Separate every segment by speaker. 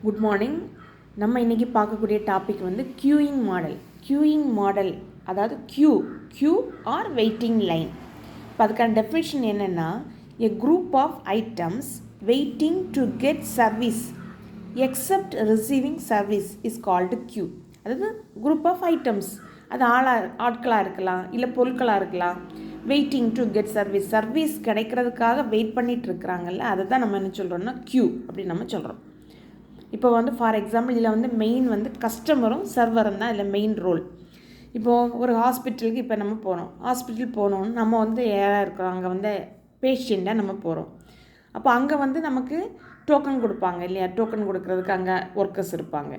Speaker 1: Good morning. நம்ம இன்றைக்கி பார்க்கக்கூடிய டாபிக் வந்து க்யூயிங் மாடல் அதாவது க்யூ ஆர் வெயிட்டிங் லைன். இப்போ அதுக்கான டெஃபினிஷன் என்னென்னா, a group of items waiting to get service except receiving service is called queue. அதாவது குரூப் ஆஃப் ஐட்டம்ஸ், அது ஆட்களாக இருக்கலாம், இல்லை பொருட்களாக இருக்கலாம். வெயிட்டிங் டு கெட் சர்வீஸ் கிடைக்கிறதுக்காக வெயிட் பண்ணிகிட்டு இருக்கிறாங்கல்ல, அதை தான் நம்ம என்ன சொல்கிறோம்னா க்யூ அப்படின்னு நம்ம சொல்கிறோம். இப்போ வந்து ஃபார் எக்ஸாம்பிள் இதில் வந்து மெயின் வந்து கஸ்டமரும் சர்வரும் தான் இதில் மெயின் ரோல். இப்போது ஒரு ஹாஸ்பிட்டலுக்கு இப்போ நம்ம போகிறோம். ஹாஸ்பிட்டல் போனோன்னு நம்ம வந்து யாராக இருக்கிறோம், அங்கே வந்து பேஷண்ட்டாக நம்ம போகிறோம். அப்போ அங்கே வந்து நமக்கு டோக்கன் கொடுப்பாங்க இல்லையா? டோக்கன் கொடுக்குறதுக்கு அங்கே ஒர்க்கர்ஸ் இருப்பாங்க.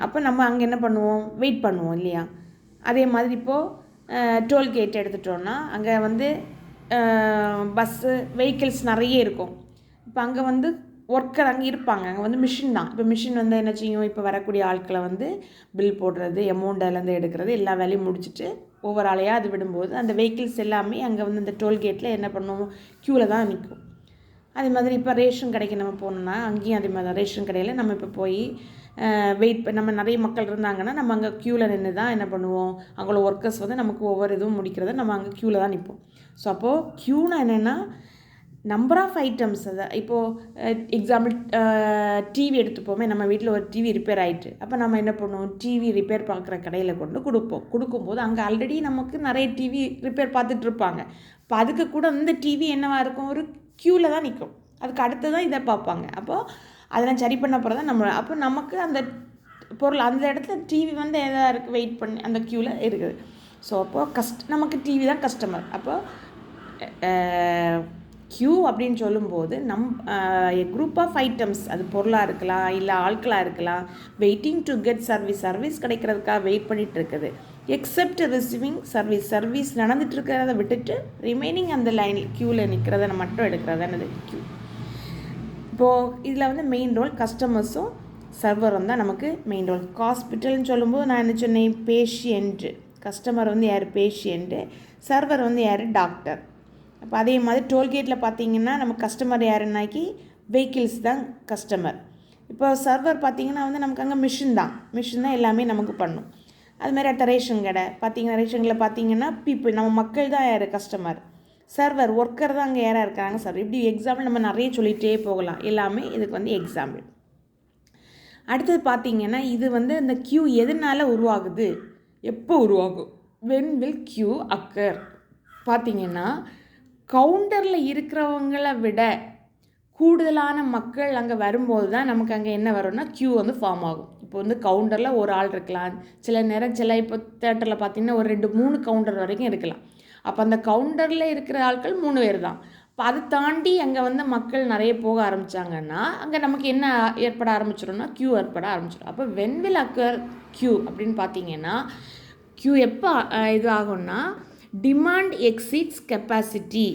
Speaker 1: அப்போ நம்ம அங்கே என்ன பண்ணுவோம், வெயிட் பண்ணுவோம் இல்லையா? அதே மாதிரி இப்போது டோல்கேட் எடுத்துட்டோன்னா அங்கே வந்து பஸ்ஸு வெஹிக்கிள்ஸ் நிறைய இருக்கும். இப்போ அங்கே வந்து ஒர்க்கர் அங்கே இருப்பாங்க. அங்கே வந்து மிஷின் தான். இப்போ மிஷின் வந்து என்ன செய்யும், இப்போ வரக்கூடிய ஆட்களை வந்து பில் போடுறது, அமௌண்ட்டிலேருந்து எடுக்கிறது, எல்லா வேலையும் முடிச்சுட்டு ஒவ்வொரு ஆளையாக அது விடும்போது அந்த வெஹிக்கிள்ஸ் எல்லாமே அங்கே வந்து இந்த டோல்கேட்டில் என்ன பண்ணுவோம், க்யூவில் தான் நிற்கும். அதே மாதிரி இப்போ ரேஷன் கடைக்கு நம்ம போகணுன்னா அங்கேயும் அதே மாதிரி தான். ரேஷன் கடையில் நம்ம இப்போ போய் நம்ம நிறைய மக்கள் இருந்தாங்கன்னா நம்ம அங்கே க்யூவில் நின்று தான் என்ன பண்ணுவோம், அங்கே ஒர்க்கர்ஸ் வந்து நமக்கு ஒவ்வொரு இதுவும் முடிக்கிறத நம்ம அங்கே க்யூவில் தான் நிற்போம். ஸோ அப்போது க்யூனா என்னென்னா நம்பர் ஆஃப் ஐட்டம்ஸ். அதை இப்போது எக்ஸாம்பிள் டிவி எடுத்துப்போமே, நம்ம வீட்டில் ஒரு டிவி ரிப்பேர் ஆகிட்டு, அப்போ நம்ம என்ன பண்ணுவோம், டிவி ரிப்பேர் பார்க்குற கடையில் கொண்டு கொடுக்கும்போது அங்கே ஆல்ரெடி நமக்கு நிறைய டிவி ரிப்பேர் பார்த்துட்ருப்பாங்க. இப்போ அதுக்கு கூட இந்த டிவி என்னவாக இருக்கும், ஒரு க்யூவில் தான் நிற்கும். அதுக்கு அடுத்து தான் இதை பார்ப்பாங்க. அப்போது அதெல்லாம் சரி பண்ண போகிறதா நம்ம, அப்போ நமக்கு அந்த பொருள் அந்த இடத்துல டிவி வந்து எதாக இருக்குது, வெயிட் பண்ணி அந்த க்யூவில் இருக்குது. ஸோ அப்போது நமக்கு டிவி தான் கஸ்டமர். அப்போது க்யூ அப்படின்னு சொல்லும்போது குரூப் ஆஃப் ஐட்டம்ஸ், அது பொருளாக இருக்கலாம், இல்லை ஆட்களாக இருக்கலாம், வெயிட்டிங் டு கெட் சர்வீஸ் கிடைக்கிறதுக்காக வெயிட் பண்ணிகிட்டு இருக்குது. எக்ஸப்ட் ரிசீவிங் சர்வீஸ் நடந்துட்டு இருக்கிறத விட்டுட்டு ரிமைனிங் அந்த லைனில் க்யூவில் நிற்கிறத மட்டும் எடுக்கிறதானது க்யூ. இப்போது இதில் வந்து மெயின் ரோல் கஸ்டமர்ஸும் சர்வரும் தான் நமக்கு மெயின் ரோல். ஹாஸ்பிட்டல்னு சொல்லும்போது நான் என்ன சொன்னேன், பேஷியன்ட்டு. கஸ்டமர் வந்து யார், பேஷியன்ட்டு. சர்வர் வந்து யார், டாக்டர். அப்போ அதே மாதிரி டோல்கேட்டில் பார்த்தீங்கன்னா நம்ம கஸ்டமர் யாருன்னாக்கி வெஹிக்கிள்ஸ் தான் கஸ்டமர். இப்போ சர்வர் பார்த்திங்கன்னா வந்து நமக்கு அங்கே மிஷின் தான் எல்லாமே நமக்கு பண்ணும். அதுமாதிரி அடுத்த ரேஷன் கடை பார்த்திங்கன்னா, ரேஷன் கடையில் பார்த்திங்கன்னா பீப்புள், நம்ம மக்கள் தான் யார், கஸ்டமர். சர்வர் ஒர்க்கர் தான் அங்கே யாராக இருக்காங்க, சர்வர். இப்படி எக்ஸாம்பிள் நம்ம நிறைய சொல்லிகிட்டே போகலாம். எல்லாமே இதுக்கு வந்து எக்ஸாம்பிள். அடுத்தது பார்த்திங்கன்னா இது வந்து இந்த க்யூ எதனால் உருவாகுது, எப்போ உருவாகும், வென் வில் க்யூ அக்கர். பார்த்திங்கன்னா கவுண்டரில் இருக்கிறவங்கள விட கூடுதலான மக்கள் அங்கே வரும்போது தான் நமக்கு அங்கே என்ன வரும்னா க்யூ வந்து ஃபார்ம் ஆகும். இப்போ வந்து கவுண்டரில் ஒரு ஆள் இருக்கலாம், சில நேரம் இப்போ தேட்டரில் பார்த்திங்கன்னா ஒரு 2-3 கவுண்டர் வரைக்கும் இருக்கலாம். அப்போ அந்த கவுண்டரில் இருக்கிற ஆட்கள் 3 பேர் தான். இப்போ அதை தாண்டி அங்கே வந்து மக்கள் நிறைய போக ஆரம்பித்தாங்கன்னா அங்கே நமக்கு என்ன ஏற்பட ஆரம்பிச்சிடும்னா க்யூ ஏற்பட ஆரம்பிச்சிடும். அப்போ வென் வில் அக்கர் க்யூ அப்படின்னு பார்த்தீங்கன்னா, க்யூ எப்போ இது ஆகும்னா டிமாண்ட் எக்ஸீட்ஸ் கெப்பாசிட்டி.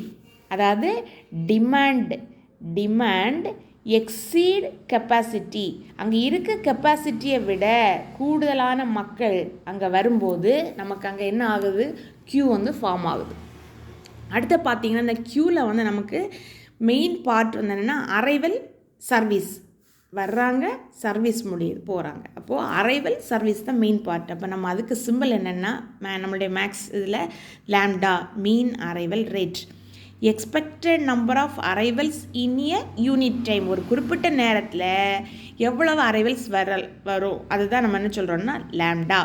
Speaker 1: அதாவது டிமாண்ட் எக்ஸீட் கெப்பாசிட்டி. அங்கே இருக்க கெப்பாசிட்டியை விட கூடுதலான மக்கள் அங்கே வரும்போது நமக்கு அங்கே என்ன ஆகுது, க்யூ வந்து ஃபார்ம் ஆகுது. அடுத்து பார்த்திங்கன்னா இந்த க்யூவில் வந்து நமக்கு மெயின் பார்ட் வந்து என்னென்னா அரைவல் சர்வீஸ். வர்றாங்க, சர்வீஸ் முடியுது, போகிறாங்க. அப்போது அரைவல் சர்வீஸ் தான் மெயின் பார்ட். அப்போ நம்ம அதுக்கு சிம்பிள் என்னென்னா நம்மளுடைய மேக்ஸ் இதில் lambda, mean arrival rate. Expected number of arrivals in a unit time. ஒரு குறிப்பிட்ட நேரத்தில் எவ்வளவு அரைவல்ஸ் வரும் அதுதான் நம்ம என்ன சொல்கிறோம்னா லாம்டா.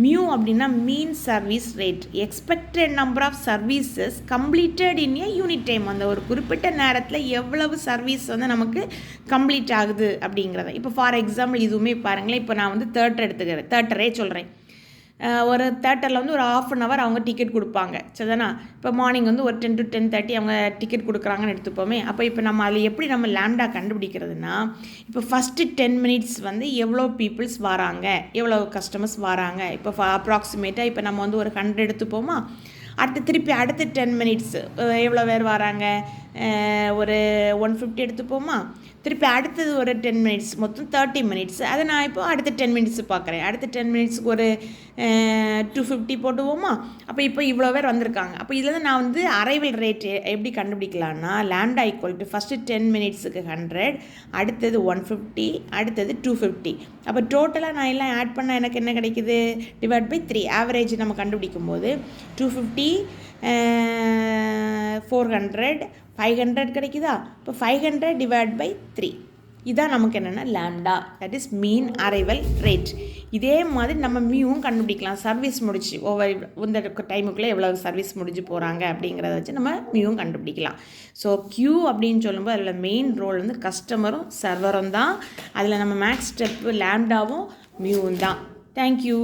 Speaker 1: மியூ அப்படின்னா mean service rate. Expected number of services completed in a unit time. அந்த ஒரு குறிப்பிட்ட நேரத்தில் எவ்வளவு சர்வீஸ் வந்து நமக்கு கம்ப்ளீட் ஆகுது அப்படிங்கிறத. இப்போ ஃபார் எக்ஸாம்பிள் இதுவுமே பாருங்களேன். இப்போ நான் வந்து தேட்டரே சொல்கிறேன். ஒரு தேட்டரில் வந்து ஒரு 1/2 hour அவங்க டிக்கெட் கொடுப்பாங்க, சரிதானா? இப்போ மார்னிங் வந்து ஒரு 10 to 10:30 அவங்க டிக்கெட் கொடுக்குறாங்கன்னு எடுத்துப்போமே. அப்போ இப்போ நம்ம அதில் எப்படி நம்ம லாம்டா கண்டுபிடிக்கிறதுனா, இப்போ ஃபஸ்ட்டு 10 minutes வந்து எவ்வளோ பீப்புள்ஸ் வராங்க, எவ்வளோ கஸ்டமர்ஸ் வராங்க. இப்போ அப்ராக்சிமேட்டாக இப்போ நம்ம வந்து ஒரு 100 எடுத்துப்போமா. அடுத்த 10 minutes எவ்வளோ பேர் வராங்க, ஒரு 150 எடுத்துப்போமா. திருப்பி அடுத்தது ஒரு 10 மினிட்ஸ், மொத்தம் 30 மினிட்ஸ். அதை நான் இப்போ அடுத்த 10 மினிட்ஸ் பார்க்குறேன். அடுத்த 10 மினிட்ஸுக்கு ஒரு 250 போட்டுவோமா? அப்போ இப்போ இவ்வளோ பேர் வந்திருக்காங்க. அப்போ இதில் நான் வந்து அரைவல் ரேட் எப்படி கண்டுபிடிக்கலான்னா, லாம்டா ஈக்குவல் டு ஃபஸ்ட்டு 10 மினிட்ஸுக்கு 100, அடுத்தது 150, அடுத்தது 250. அப்போ டோட்டலாக நான் எல்லாம் ஆட் பண்ணால் எனக்கு என்ன கிடைக்குது? Divide by 3. ஆவரேஜ் நம்ம கண்டுபிடிக்கும் போது 250, 400, 500 கிடைக்குதா? இப்போ 500 டிவைட் பை 3. இதான் நமக்கு என்னென்னா lambda, that is mean arrival rate. இதே மாதிரி நம்ம மியூவும் கண்டுபிடிக்கலாம். சர்வீஸ் முடிச்சு இந்த டைமுக்குள்ளே எவ்வளோ சர்வீஸ் முடிஞ்சு போகிறாங்க அப்படிங்கிறத வச்சு நம்ம மியூவும் கண்டுபிடிக்கலாம். ஸோ கியூ அப்படின்னு சொல்லும்போது அதில் மெயின் ரோல் வந்து கஸ்டமரும் சர்வரும் தான். அதில் நம்ம மேக்ஸ் ஸ்டெப்பு லாம்டாவும் மியூவும் தான். தேங்க்யூ.